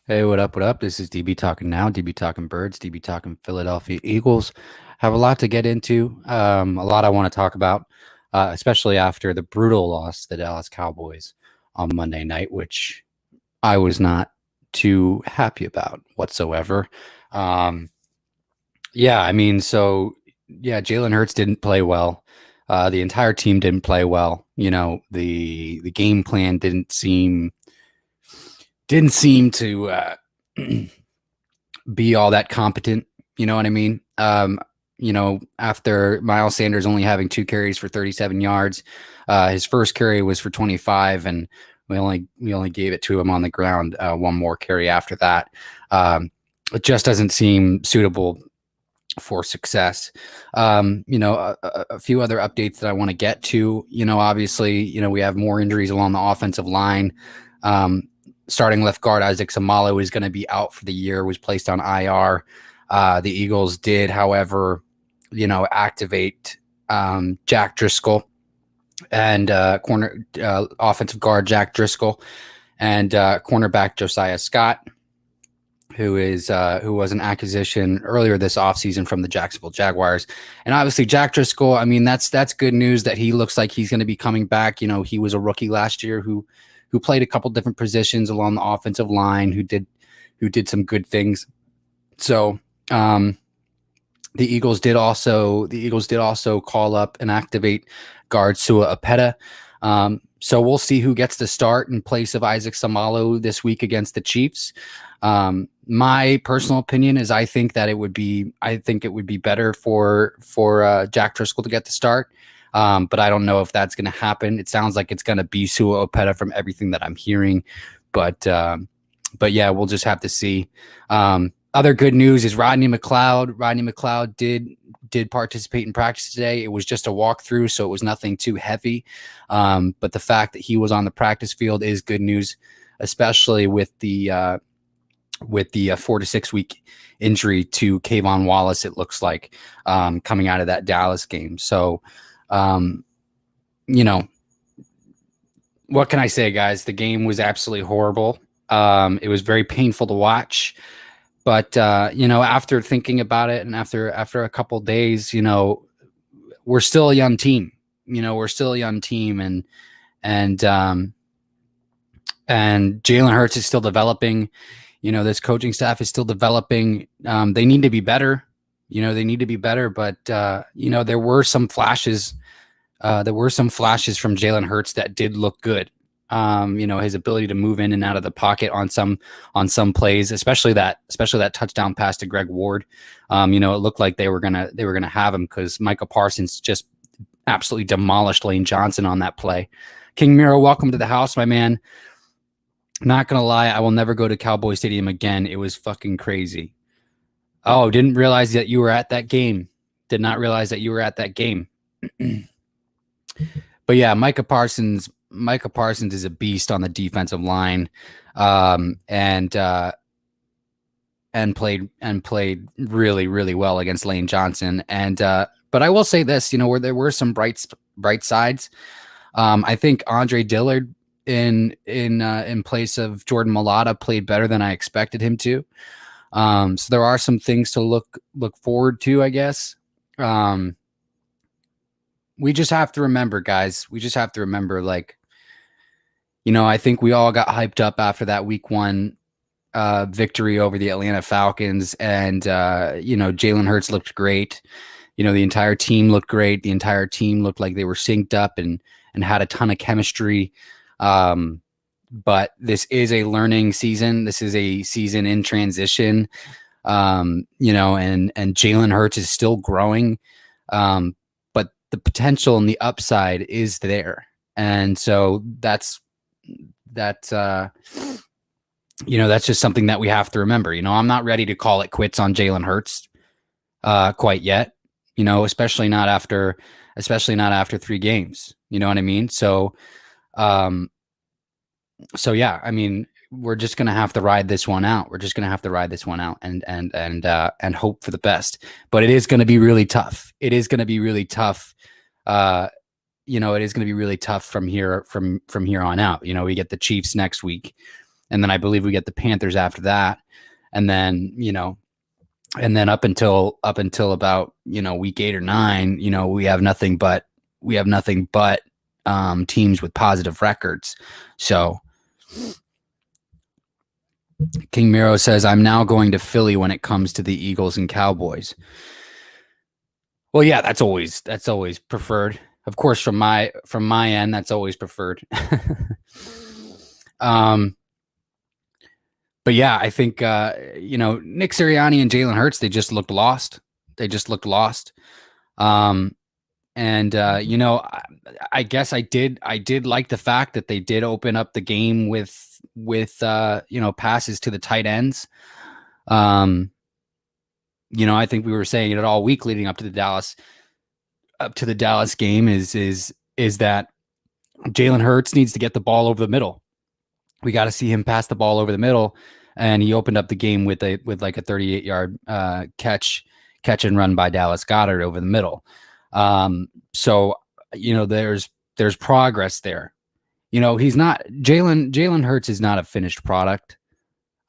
Hey, what up? What up? This is DB talking now. DB talking birds. DB talking Philadelphia Eagles. Have a lot to get into. A lot I want to talk about, especially after the brutal loss to the Dallas Cowboys on Monday night, which I was not too happy about whatsoever. Um, yeah, I mean, so yeah, Jalen Hurts didn't play well. The entire team didn't play well. The game plan didn't seem to be all that competent. You know what I mean? After Miles Sanders only having 2 carries for 37 yards, his first carry was for 25, and we only gave it to him on the ground. One more carry after that. It just doesn't seem suitable for success. A few other updates that I want to get to. Obviously, we have more injuries along the offensive line. Starting left guard Isaac Samalo is going to be out for the year, was placed on IR. The Eagles did, however, activate Jack Driscoll and offensive guard Jack Driscoll and cornerback Josiah Scott, who was an acquisition earlier this offseason from the Jacksonville Jaguars. And obviously Jack Driscoll, I mean, that's good news that he looks like he's going to be coming back. He was a rookie last year who played a couple different positions along the offensive line, who did some good things. So the Eagles did also call up and activate guard Sua Apeta. So we'll see who gets the start in place of Isaac Samalo this week against the Chiefs. My personal opinion is I think it would be better for Jack Driscoll to get the start. But I don't know if that's going to happen. It sounds like it's going to be Sua Opeta from everything that I'm hearing. But yeah, we'll just have to see. Other good news is Rodney McLeod. Rodney McLeod did participate in practice today. It was just a walkthrough, so it was nothing too heavy. But the fact that he was on the practice field is good news, especially with the 4 to 6 week injury to Kayvon Wallace. It looks like coming out of that Dallas game. So. What can I say, guys? The game was absolutely horrible. It was very painful to watch, but after thinking about it and after a couple of days, we're still a young team. And Jalen Hurts is still developing. This coaching staff is still developing. They need to be better. But there were some flashes. There were some flashes from Jalen Hurts that did look good. His ability to move in and out of the pocket on some plays, especially that touchdown pass to Greg Ward. It looked like they were gonna have him because Micah Parsons just absolutely demolished Lane Johnson on that play. King Miro, welcome to the house, my man. Not gonna lie, I will never go to Cowboy Stadium again. It was fucking crazy. Oh, didn't realize that you were at that game. Did not realize that you were at that game. But yeah, Micah Parsons is a beast on the defensive line, and played really, really well against Lane Johnson. And but I will say this, where there were some bright sides. I think Andre Dillard in place of Jordan Mailata played better than I expected him to. So there are some things to look forward to, I guess. We just have to remember, guys. We just have to remember, I think we all got hyped up after that week 1 victory over the Atlanta Falcons, and Jalen Hurts looked great. The entire team looked great. The entire team looked like they were synced up and had a ton of chemistry. But this is a learning season. This is a season in transition. And Jalen Hurts is still growing. But the potential and the upside is there. And so that's just something that we have to remember. I'm not ready to call it quits on Jalen Hurts quite yet, especially not after 3 games. You know what I mean? So yeah, I mean, we're just going to have to ride this one out. And hope for the best. But it is going to be really tough. It is going to be really tough. It is going to be really tough from here on out. We get the Chiefs next week, and then I believe we get the Panthers after that, and then and then up until about week 8 or 9, we have nothing but teams with positive records. So King Miro says, I'm now going to Philly when it comes to the Eagles and Cowboys. Well, yeah, that's always preferred. Of course, from my end, that's always preferred. But yeah, I think Nick Sirianni and Jalen Hurts, they just looked lost. And I guess I did like the fact that they did open up the game with passes to the tight ends. I think we were saying it all week leading up to the Dallas game is that Jalen Hurts needs to get the ball over the middle. We got to see him pass the ball over the middle, and he opened up the game with like a 38-yard catch and run by Dallas Goedert over the middle. So there's progress there. He's not Jalen Hurts is not a finished product.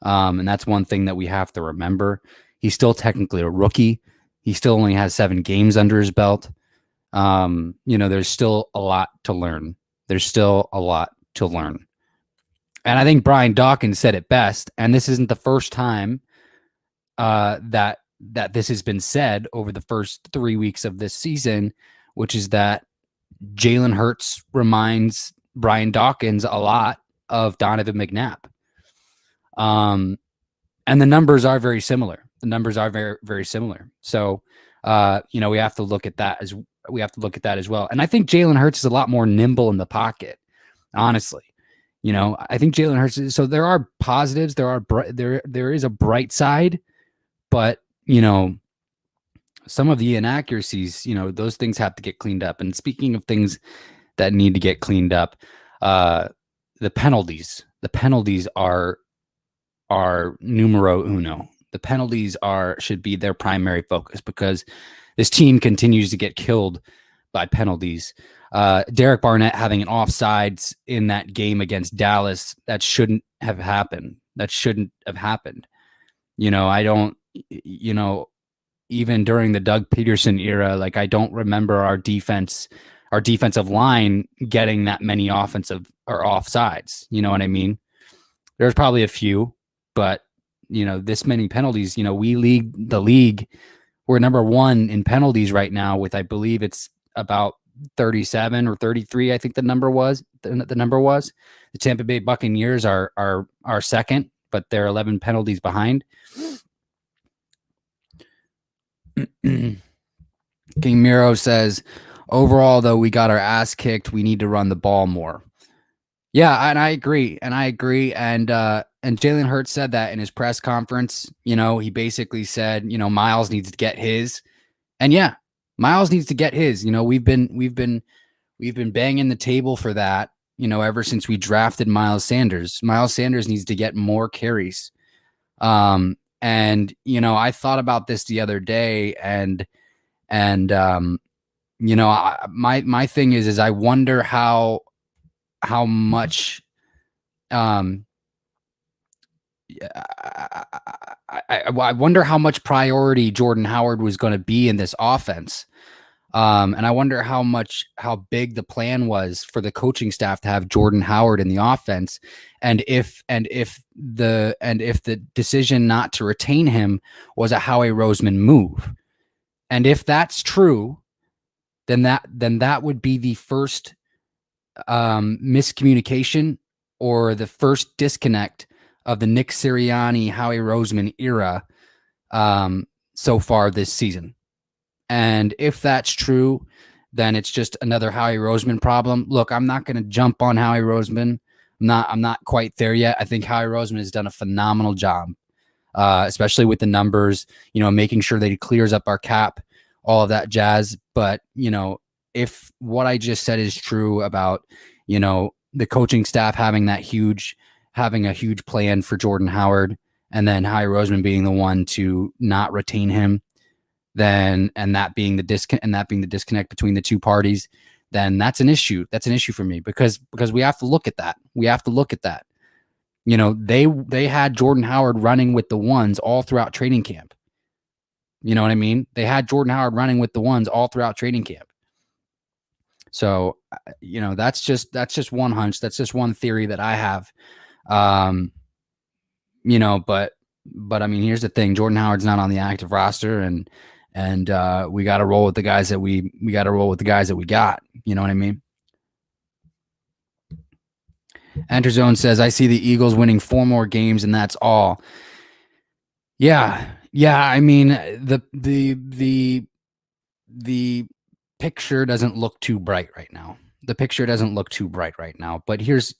And that's one thing that we have to remember. He's still technically a rookie. He still only has 7 games under his belt. There's still a lot to learn. And I think Brian Dawkins said it best, and this isn't the first time that this has been said over the first 3 weeks of this season, which is that Jalen Hurts reminds Brian Dawkins a lot of Donovan McNabb. And the numbers are very similar. Very, very similar. So, we have to look at that as well. And I think Jalen Hurts is a lot more nimble in the pocket, honestly. I think Jalen Hurts so there are positives, there is a bright side, but some of the inaccuracies, those things have to get cleaned up. And speaking of things that need to get cleaned up, the penalties are numero uno. The penalties should be their primary focus, because this team continues to get killed by penalties. Derek Barnett having an offsides in that game against Dallas, that shouldn't have happened. Even during the Doug Peterson era, like, I don't remember our defensive line getting that many offensive or offsides. You know what I mean? There's probably a few, but this many penalties, we lead the league. We're number 1 in penalties right now with, I believe it's about 37 or 33. I think the number was. The Tampa Bay Buccaneers are second, but they're 11 penalties behind. King Miro says, overall, though, we got our ass kicked. We need to run the ball more. Yeah, and I agree. And Jalen Hurts said that in his press conference. He basically said, Miles needs to get his. And yeah, Miles needs to get his. We've been banging the table for that, ever since we drafted Miles Sanders. Miles Sanders needs to get more carries. And I thought about this the other day, and my thing is I wonder how much I wonder how much priority Jordan Howard was going to be in this offense. And I wonder how big the plan was for the coaching staff to have Jordan Howard in the offense. And if the decision not to retain him was a Howie Roseman move. And if that's true, then that would be the first miscommunication or the first disconnect of the Nick Sirianni, Howie Roseman era so far this season. And if that's true, then it's just another Howie Roseman problem. Look, I'm not going to jump on Howie Roseman. I'm not quite there yet. I think Howie Roseman has done a phenomenal job, especially with the numbers, making sure that he clears up our cap, all of that jazz. But, if what I just said is true about, the coaching staff having a huge plan for Jordan Howard, and then Howie Roseman being the one to not retain him, and that being the disconnect between the two parties, then that's an issue. That's an issue for me because we have to look at that. They had Jordan Howard running with the ones all throughout training camp. You know what I mean? They had Jordan Howard running with the ones all throughout training camp. So, that's just one hunch. That's just one theory that I have. But I mean, here's the thing: Jordan Howard's not on the active roster, and we got to roll with the guys that we got to roll with the guys that we got. You know what I mean? Enterzone says, "I see the Eagles winning 4 more games, and that's all." Yeah. I mean, the picture doesn't look too bright right now. But here's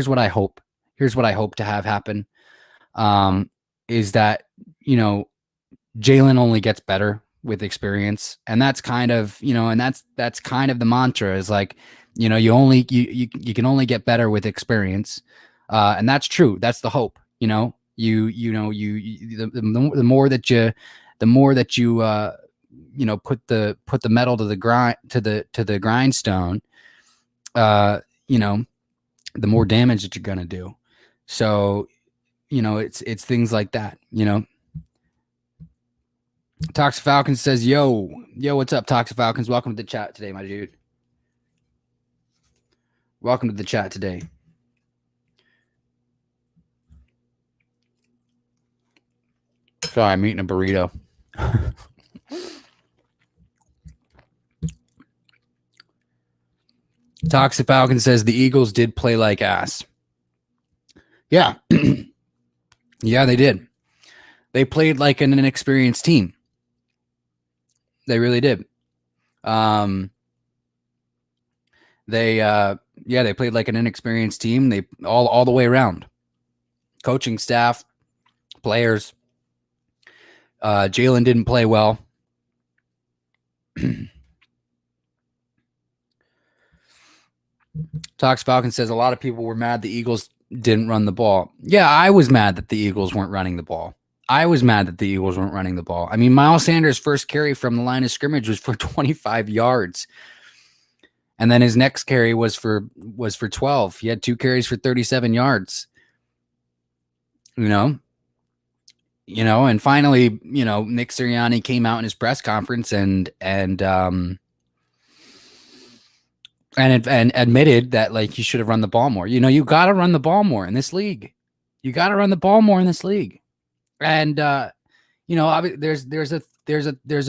what I hope. Here's what I hope to have happen. Is that Jalen only gets better with experience, and that's kind of that's kind of the mantra is like you can only get better with experience, and that's true. That's the hope. The more that you put the metal to the grind to the grindstone, the more damage that you're gonna do. So it's things like that. Toxic Falcons says, yo, what's up, Toxic Falcons? Welcome to the chat today, my dude. Welcome to the chat today. Sorry, I'm eating a burrito. Toxic Falcon says the Eagles did play like ass. Yeah. Yeah, they did. They played like an inexperienced team. They really did. They played like an inexperienced team. They all the way around. Coaching staff, players. Jalen didn't play well. Tox Falcon says a lot of people were mad the Eagles didn't run the ball. Yeah, I was mad that the Eagles weren't running the ball. I mean, Miles Sanders' first carry from the line of scrimmage was for 25 yards. And then his next carry was for 12. He had 2 carries for 37 yards. And finally, Nick Sirianni came out in his press conference and admitted that like you should have run the ball more. You got to run the ball more in this league. And there's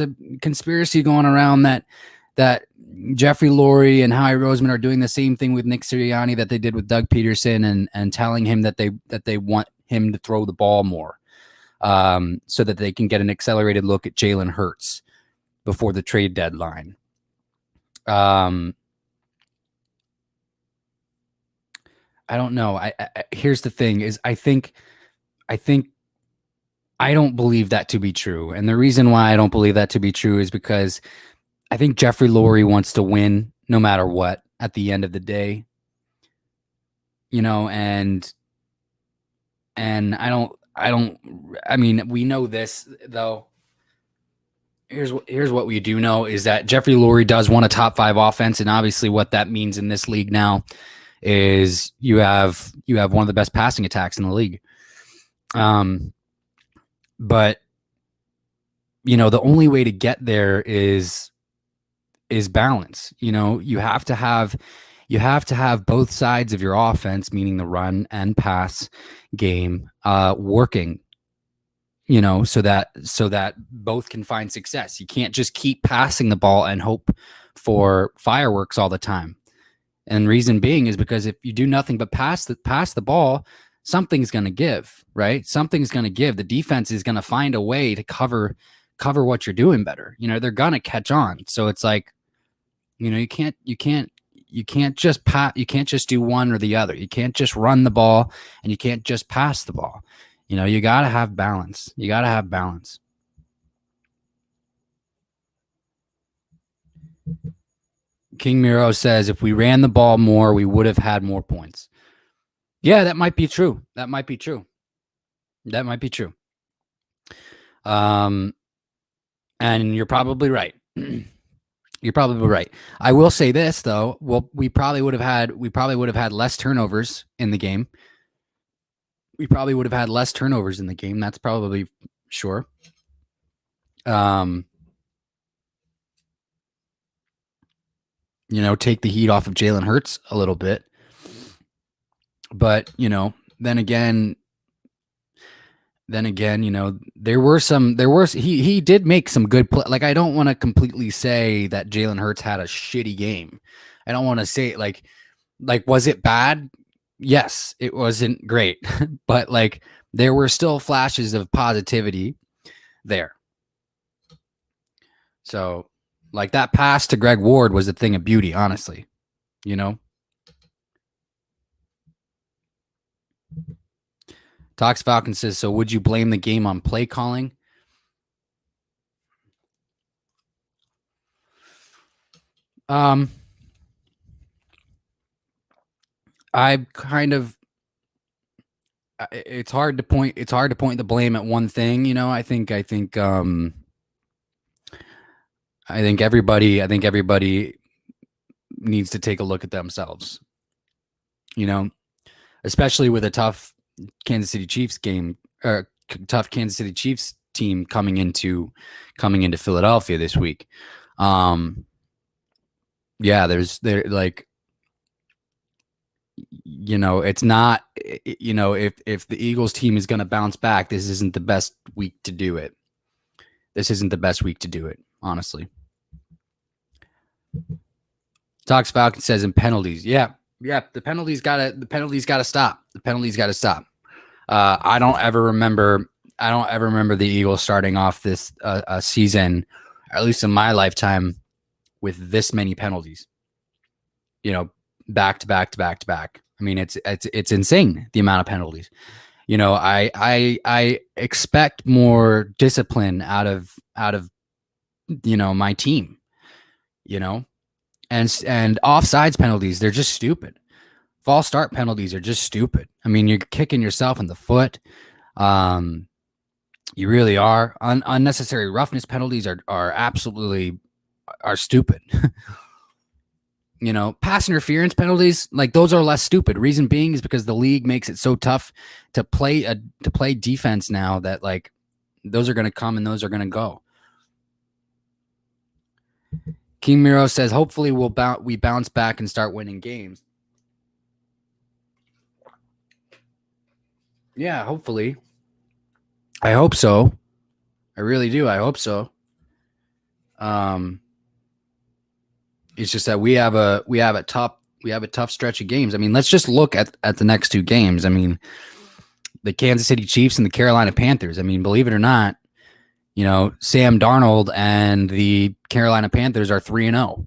a conspiracy going around that Jeffrey Lurie and Howie Roseman are doing the same thing with Nick Sirianni that they did with Doug Peterson and telling him that they want him to throw the ball more, so that they can get an accelerated look at Jalen Hurts before the trade deadline. I don't know. Here's the thing: is I think I don't believe that to be true, and the reason why I don't believe that to be true is because I think Jeffrey Lurie wants to win no matter what at the end of the day. And I mean, we know this though. Here's what we do know is that Jeffrey Lurie does want a top 5 offense, and obviously what that means in this league now is you have one of the best passing attacks in the league. But the only way to get there is balance. You have to have both sides of your offense, meaning the run and pass game, working. So that both can find success. You can't just keep passing the ball and hope for fireworks all the time. And reason being is because if you do nothing but pass the ball, something's going to give, right? Something's going to give. The defense is going to find a way to cover what you're doing better. They're going to catch on. So it's like, you can't just you can't just do one or the other. You can't just run the ball and you can't just pass the ball. You got to have balance. King Miro says, if we ran the ball more, we would have had more points. Yeah, that might be true. And you're probably right. I will say this though. Well, we probably would have had less turnovers in the game. we probably would have had less turnovers in the game. That's probably sure. Take the heat off of Jalen Hurts a little bit. But, then again, he did make some good play. Like, I don't want to completely say that Jalen Hurts had a shitty game. I don't want to say like, was it bad? Yes, it wasn't great, but like there were still flashes of positivity there. So like that pass to Greg Ward was a thing of beauty, honestly, Tox Falcon says, so would you blame the game on play calling? I kind of, it's hard to point the blame at one thing. I think everybody needs to take a look at themselves, especially with a tough Kansas City Chiefs game, or tough Kansas City Chiefs team coming into Philadelphia this week. It's not, if the Eagles team is going to bounce back, this isn't the best week to do it. Honestly. Tox Falcon says in penalties. Yeah. The penalties gotta stop. I don't ever remember the Eagles starting off this season, at least in my lifetime, with this many penalties. Back to back. I mean, it's insane, the amount of penalties. I expect more discipline out of my team. And offsides penalties, they're just stupid. False start penalties are just stupid. I mean, you're kicking yourself in the foot. You really are. Unnecessary roughness penalties are absolutely stupid. Pass interference penalties, like those are less stupid. Reason being is because the league makes it so tough to play defense now that like those are going to come and those are going to go. King Miro says, hopefully we bounce back and start winning games. Yeah, hopefully. I hope so. I really do. I hope so. It's just that we have a tough stretch of games. I mean, let's just look at the next two games. I mean, the Kansas City Chiefs and the Carolina Panthers. I mean, believe it or not, Sam Darnold and the Carolina Panthers are 3-0.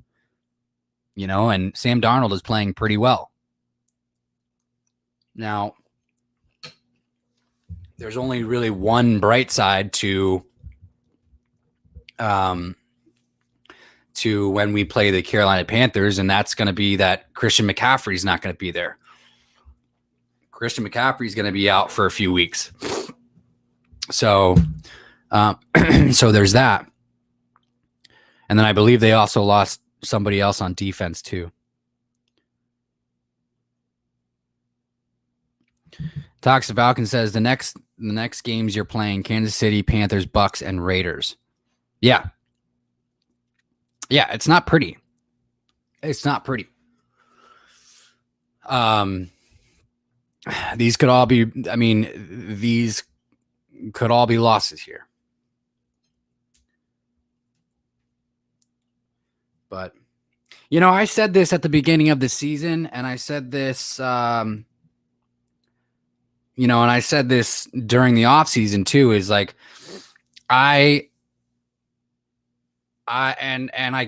And Sam Darnold is playing pretty well. Now, there's only really one bright side to when we play the Carolina Panthers, and that's going to be that Christian McCaffrey's not going to be there. Christian McCaffrey's going to be out for a few weeks. So there's that. And then I believe they also lost somebody else on defense too. Toxic Falcon says the next games you're playing: Kansas City, Panthers, Bucks, and Raiders. Yeah. Yeah, it's not pretty. These could all be, these could all be losses here. But, I said this at the beginning of the season, and I said this, and I said this during the offseason too, is like, I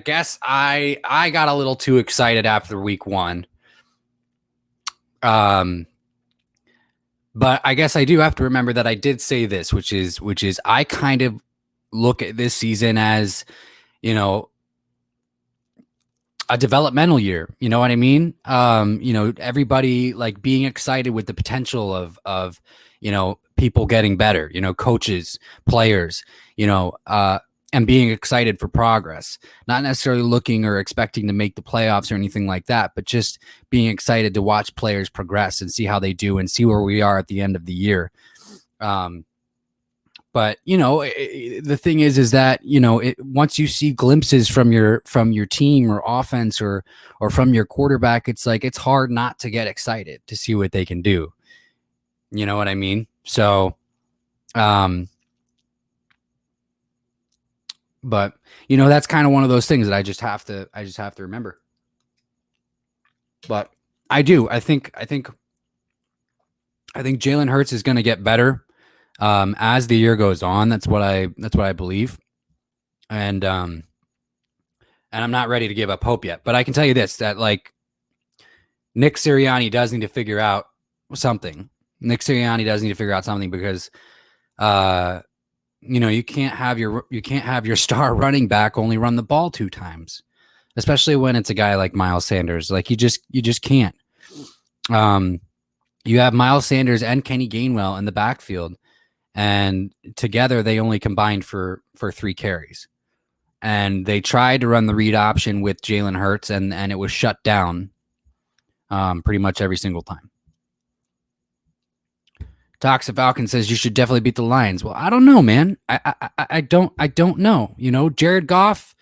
guess I got a little too excited after week one. But I guess I do have to remember that I did say this, which is I kind of look at this season as, a developmental year. You know what I mean? Everybody like being excited with the potential of people getting better, coaches, players, and being excited for progress, not necessarily looking or expecting to make the playoffs or anything like that, but just being excited to watch players progress and see how they do and see where we are at the end of the year. But the thing is that once you see glimpses from your team or offense or from your quarterback, it's like it's hard not to get excited to see what they can do. You know what I mean? So, but that's kind of one of those things that I just have to remember. But I think Jalen Hurts is going to get better as the year goes on. That's what I believe. And I'm not ready to give up hope yet, but I can tell you this, that like Nick Sirianni does need to figure out something. Because you can't have your star running back only run the ball 2 times, especially when it's a guy like Miles Sanders. Like you just can't. You have Miles Sanders and Kenny Gainwell in the backfield, and together they only combined for 3 carries. And they tried to run the read option with Jalen Hurts, and it was shut down pretty much every single time. Toxic Falcon says you should definitely beat the Lions. Well, I don't know, man. I don't know. Jared Goff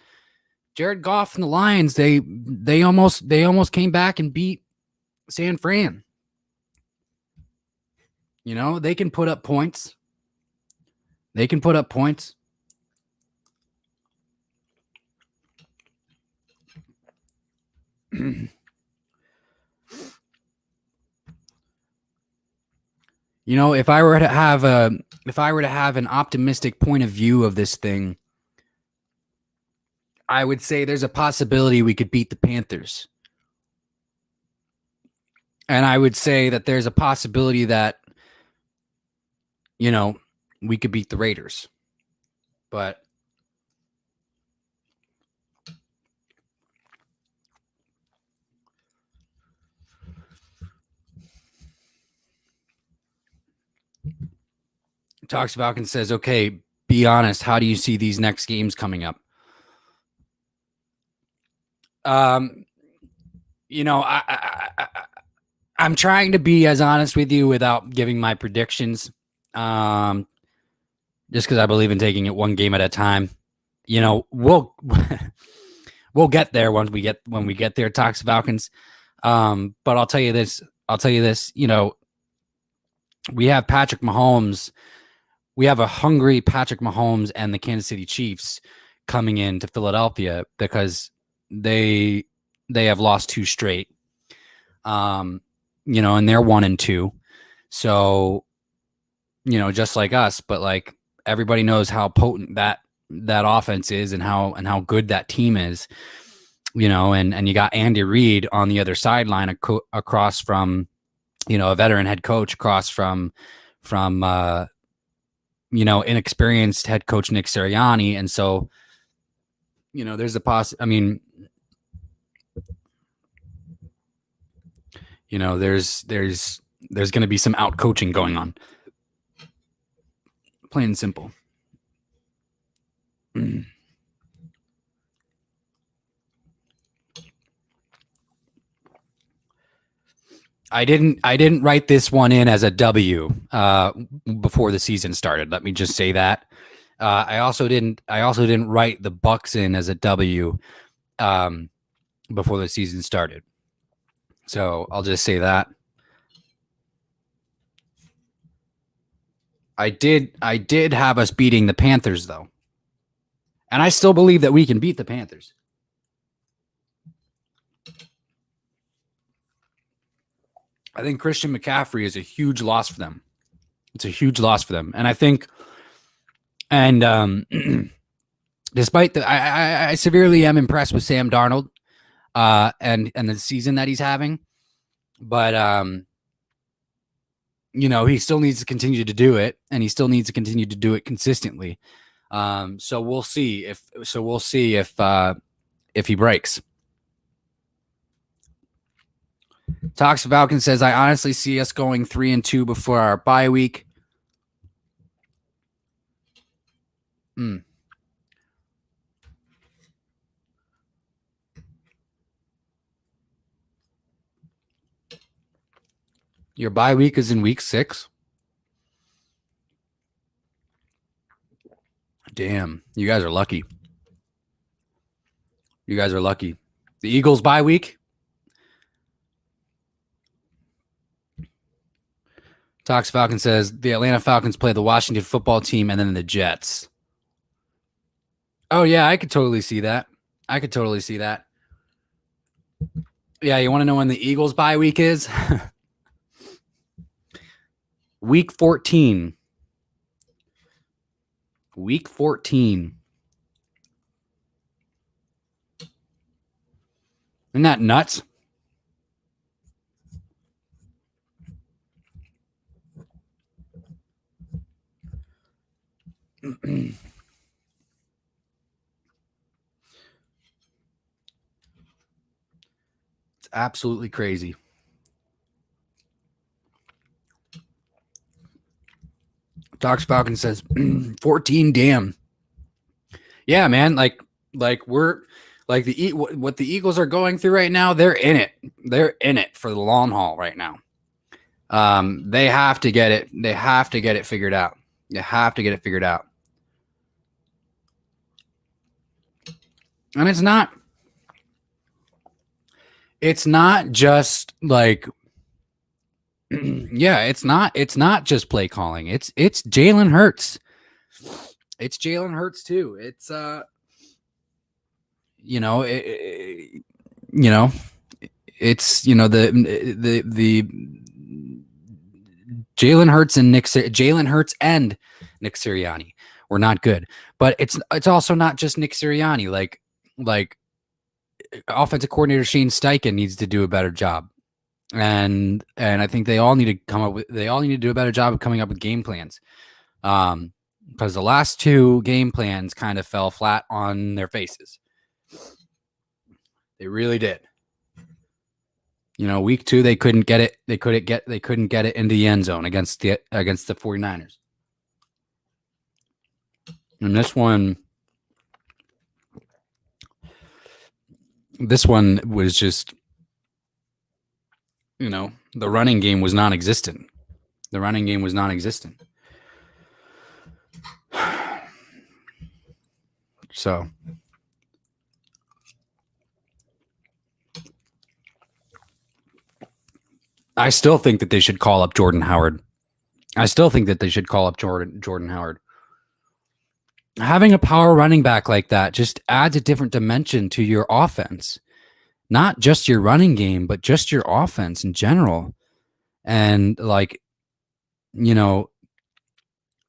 and the Lions, they almost came back and beat San Fran. They can put up points. If I were to have an optimistic point of view of this thing, I would say there's a possibility we could beat the Panthers. And I would say that there's a possibility that we could beat the Raiders. But Talks Falcon says, okay, be honest. How do you see these next games coming up? I'm trying to be as honest with you without giving my predictions. Just because I believe in taking it one game at a time. We'll get there when we get there, Talks Falcons. But I'll tell you this. We have Patrick Mahomes. We have a hungry Patrick Mahomes and the Kansas City Chiefs coming into Philadelphia because they have lost 2 straight. And they're 1-2. So, just like us, but like everybody knows how potent that offense is and how good that team is. And you got Andy Reid on the other sideline across from, a veteran head coach across from inexperienced head coach Nick Sirianni. And so, there's a there's going to be some out coaching going on. Plain and simple. I didn't write this one in as a W before the season started. Let me just say that. I also didn't write the Bucks in as a W before the season started. So I'll just say that. I did have us beating the Panthers though. And I still believe that we can beat the Panthers. I think Christian McCaffrey is a huge loss for them. It's a huge loss for them. And I think, despite I severely am impressed with Sam Darnold and the season that he's having. But, he still needs to continue to do it, and he still needs to continue to do it consistently. So we'll see if he breaks. Talks Falcon says, I honestly see us going 3-2 before our bye week. Your bye week is in week 6. Damn, you guys are lucky. You guys are lucky. The Eagles bye week. Talks Falcon says the Atlanta Falcons play the Washington football team and then the Jets. Oh, yeah, I could totally see that. Yeah, you want to know when the Eagles bye week is? Week 14. Week 14. Isn't that nuts? It's absolutely crazy. Talks Falcon says 14. Damn. Yeah, man. Like we're like what the Eagles are going through right now. They're in it. They're in it for the long haul right now. They have to get it. They have to get it figured out. You have to get it figured out. And it's not just like yeah, it's not just play calling. It's Jalen Hurts. It's Jalen Hurts too. It's it's the Jalen Hurts and Nick Sirianni were not good. But it's also not just Nick Sirianni. Like offensive coordinator Shane Steichen needs to do a better job. And I think they all need to do a better job of coming up with game plans. Because the last 2 game plans kind of fell flat on their faces. They really did. Week 2 they couldn't get it. They couldn't get it into the end zone against the 49ers. And this one was just the running game was non-existent. So I still think that they should call up Jordan Howard. Having a power running back like that just adds a different dimension to your offense. Not just your running game, but just your offense in general. And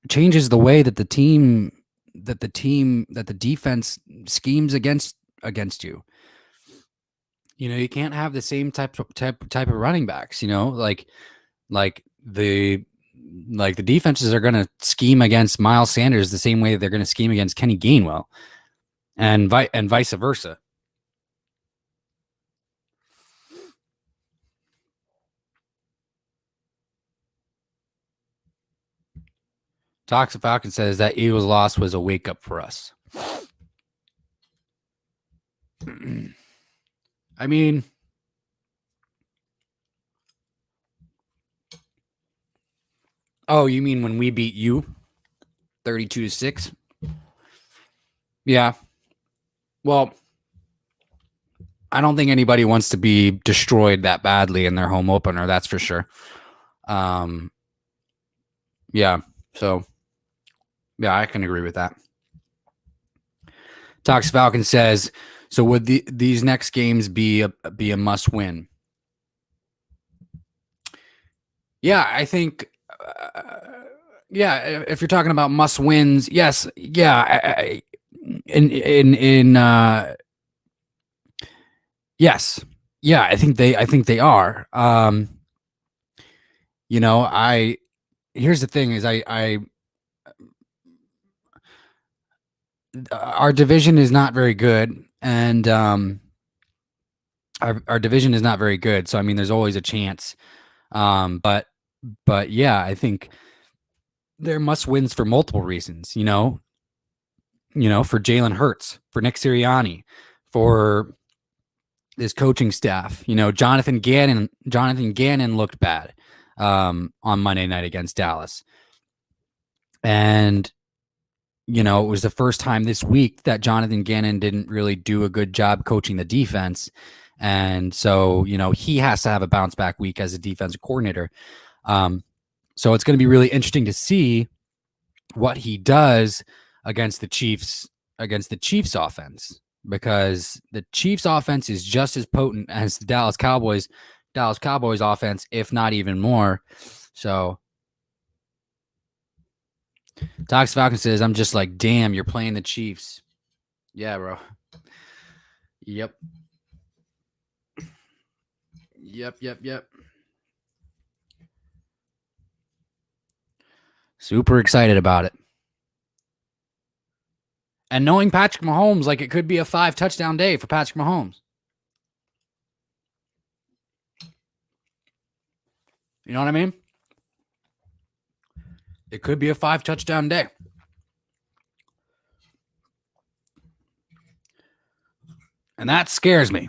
changes the way that the defense schemes against you. You can't have the same type of running backs, like the defenses are going to scheme against Miles Sanders the same way they're going to scheme against Kenny Gainwell and vice versa. Toxic Falcon says that Eagles loss was a wake up for us. I mean, oh, you mean when we beat you 32-6? Yeah. Well, I don't think anybody wants to be destroyed that badly in their home opener, that's for sure. Yeah. So, yeah, I can agree with that. Tox Falcon says, so would these next games be a must win? Yeah, I think. Yeah, if you're talking about must wins, yes, yeah. Yes, yeah. I think they are. Here's the thing: is our division is not very good, and our division is not very good. So I mean, there's always a chance. But yeah, I think there must wins for multiple reasons. For Jalen Hurts, for Nick Sirianni, for this coaching staff. Jonathan Gannon looked bad. on Monday night against Dallas. And, it was the first time this week that Jonathan Gannon didn't really do a good job coaching the defense. And so, he has to have a bounce back week as a defensive coordinator. So it's going to be really interesting to see what he does against the Chiefs offense, because the Chiefs offense is just as potent as the Dallas Cowboys offense, if not even more. So Tox Falcon says, I'm just like, damn, you're playing the Chiefs. Yeah, bro. Yep. Super excited about it. And knowing Patrick Mahomes, like, it could be a 5-touchdown day for Patrick Mahomes. You know what I mean? It could be a 5-touchdown day. And that scares me.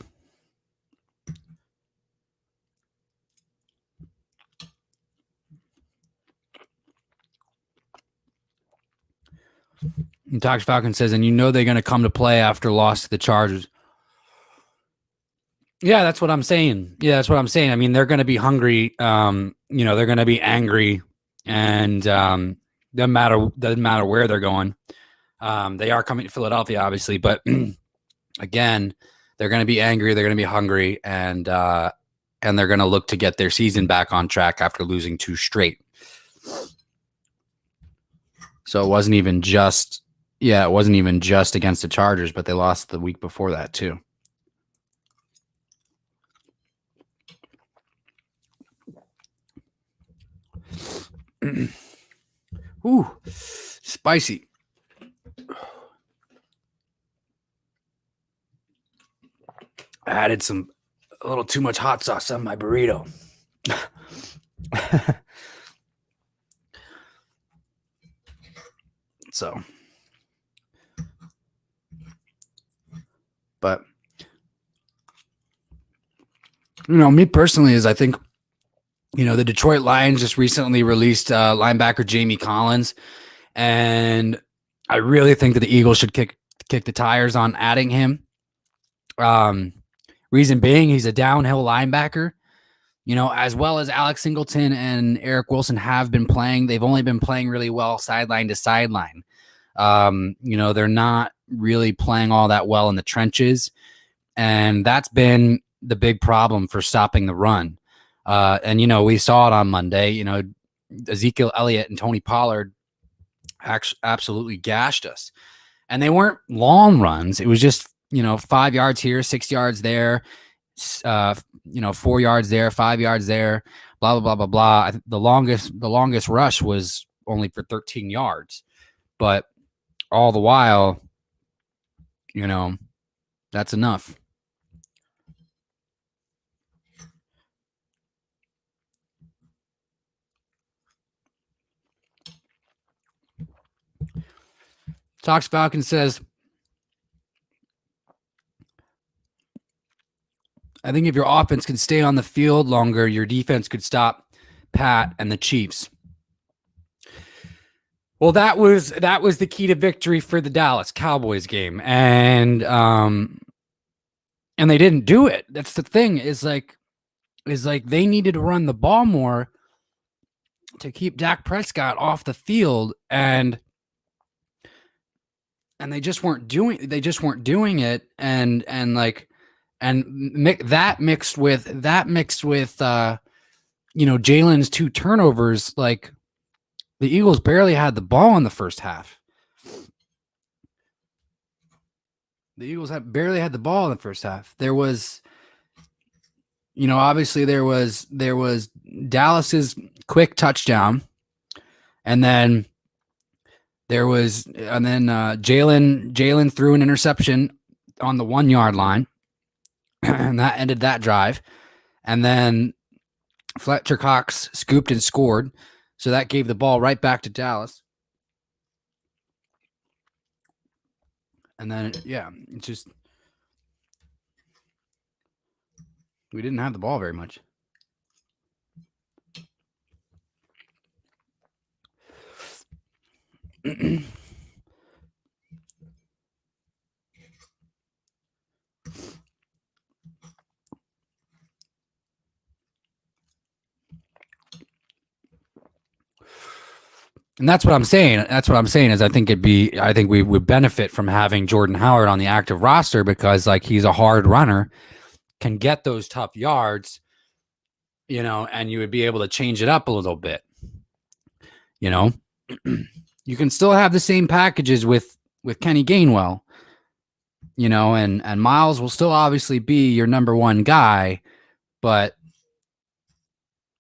And Tox Falcon says, and they're going to come to play after loss to the Chargers. Yeah, that's what I'm saying. I mean, they're going to be hungry. They're going to be angry, and doesn't matter where they're going. They are coming to Philadelphia, obviously, but again, they're going to be angry. They're going to be hungry, and they're going to look to get their season back on track after losing 2 straight. So it wasn't even just against the Chargers, but they lost the week before that too. Ooh, spicy. I added a little too much hot sauce on my burrito. So, but me personally, is I think, the Detroit Lions just recently released linebacker Jamie Collins, and I really think that the Eagles should kick the tires on adding him. Reason being, he's a downhill linebacker, as well as Alex Singleton and Eric Wilson have been playing. They've only been playing really well sideline to sideline. They're not really playing all that well in the trenches, and that's been the big problem for stopping the run. And we saw it on Monday. Ezekiel Elliott and Tony Pollard absolutely gashed us, and they weren't long runs. It was just 5 yards here, 6 yards there, 4 yards there, 5 yards there, blah blah blah blah blah. The longest rush was only for 13 yards, but all the while, that's enough. Tox Falcon says, I think if your offense can stay on the field longer, your defense could stop Pat and the Chiefs. Well, that was the key to victory for the Dallas Cowboys game, and they didn't do it. That's the thing. Is like they needed to run the ball more to keep Dak Prescott off the field, and they just weren't doing it, and that mixed with Jalen's 2 turnovers, like, the Eagles barely had the ball in the first half. The Eagles barely had the ball in the first half. There was, obviously there was Dallas's quick touchdown, and then Jalen threw an interception on the 1 yard line, and that ended that drive. And then Fletcher Cox scooped and scored. So that gave the ball right back to Dallas. And then, it's just, we didn't have the ball very much. And that's what I'm saying. That's what I'm saying is I think we would benefit from having Jordan Howard on the active roster because like he's a hard runner, can get those tough yards, and you would be able to change it up a little bit. You can still have the same packages with Kenny Gainwell, and Miles will still obviously be your number one guy, but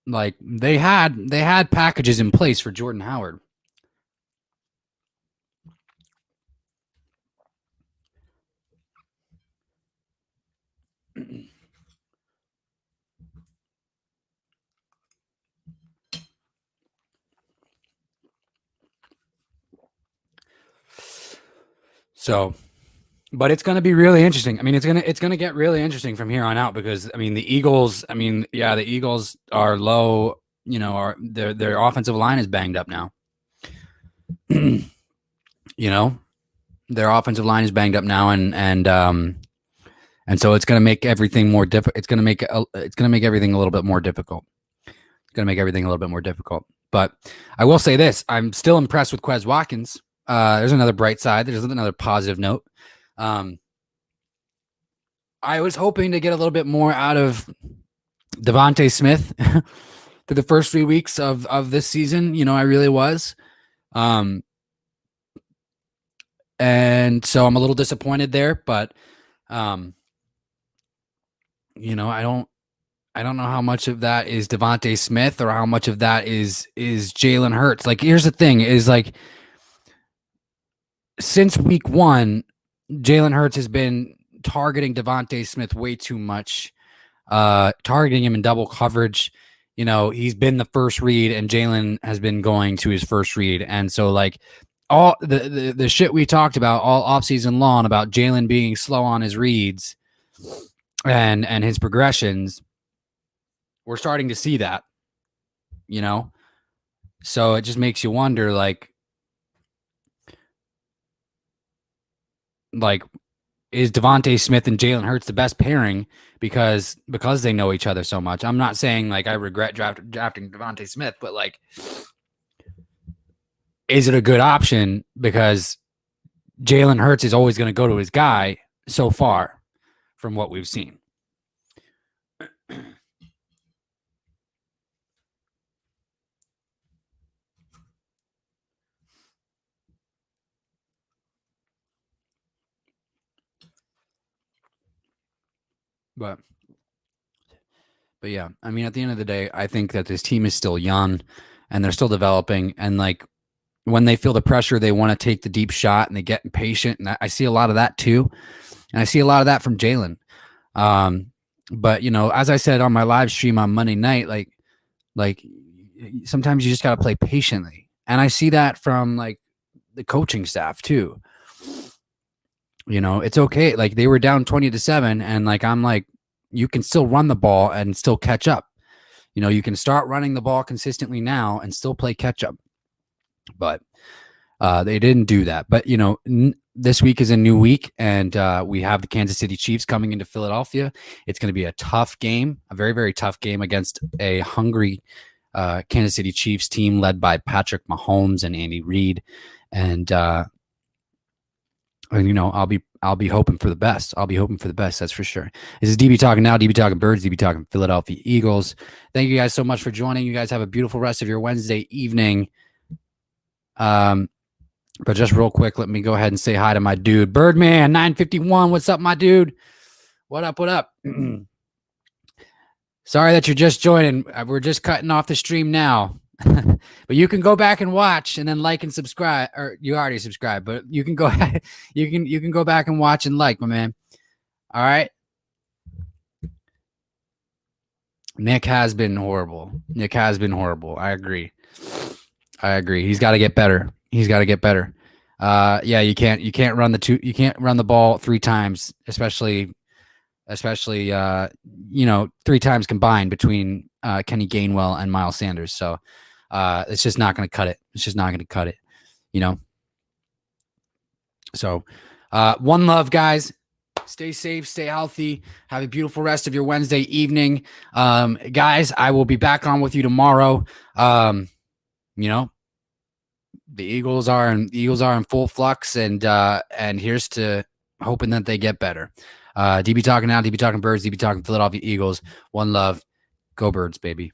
like they had packages in place for Jordan Howard. So, but it's going to be really interesting. I mean, it's going to get really interesting from here on out because I mean, the Eagles are low, their offensive line is banged up now. Their offensive line is banged up now and so it's going to make everything more difficult. It's going to make everything a little bit more difficult. It's going to make everything a little bit more difficult. But I will say this, I'm still impressed with Quez Watkins. There's another bright side. There's another positive note. I was hoping to get a little bit more out of Devontae Smith through the first 3 weeks of this season. I really was. And so I'm a little disappointed there, but I don't know how much of that is Devontae Smith or how much of that is Jalen Hurts. Like, here's the thing is like, since week 1, Jalen Hurts has been targeting Devontae Smith way too much, targeting him in double coverage. He's been the first read and Jalen has been going to his first read. And so like all the shit we talked about all offseason long about Jalen being slow on his reads and his progressions, we're starting to see that, so it just makes you wonder, like is Devontae Smith and Jalen Hurts the best pairing because they know each other so much? I'm not saying like I regret drafting Devontae Smith, but like, is it a good option because Jalen Hurts is always going to go to his guy so far from what we've seen? But yeah, I mean, at the end of the day, I think that this team is still young and they're still developing. And like when they feel the pressure, they want to take the deep shot and they get impatient. And I see a lot of that too. And I see a lot of that from Jalen. But as I said on my live stream on Monday night, like sometimes you just got to play patiently. And I see that from like the coaching staff too. It's okay. Like they were down 20-7 and like, I'm like, you can still run the ball and still catch up. You can start running the ball consistently now and still play catch up. But they didn't do that. But, this week is a new week and we have the Kansas City Chiefs coming into Philadelphia. It's going to be a tough game, a very, very tough game against a hungry Kansas City Chiefs team led by Patrick Mahomes and Andy Reid. And I'll be hoping for the best. That's for sure. This is DB talking now. DB talking birds. DB talking Philadelphia Eagles. Thank you guys so much for joining. You guys have a beautiful rest of your Wednesday evening. But just real quick, let me go ahead and say hi to my dude, Birdman 951. What's up, my dude? What up? What up? Sorry that you're just joining. We're just cutting off the stream now. But you can go back and watch and then like and subscribe, or you already subscribed, but you can go you can go back and watch and like, my man. All right. Nick has been horrible. I agree. He's got to get better. Yeah, you can't run the ball 3 times, especially 3 times combined between Kenny Gainwell and Miles Sanders. So it's just not going to cut it. So, one love, guys. Stay safe, stay healthy. Have a beautiful rest of your Wednesday evening. Guys, I will be back on with you tomorrow. You know, the Eagles are in full flux, and here's to hoping that they get better. DB talking now, DB talking Birds, DB talking Philadelphia Eagles. One love. Go Birds, baby.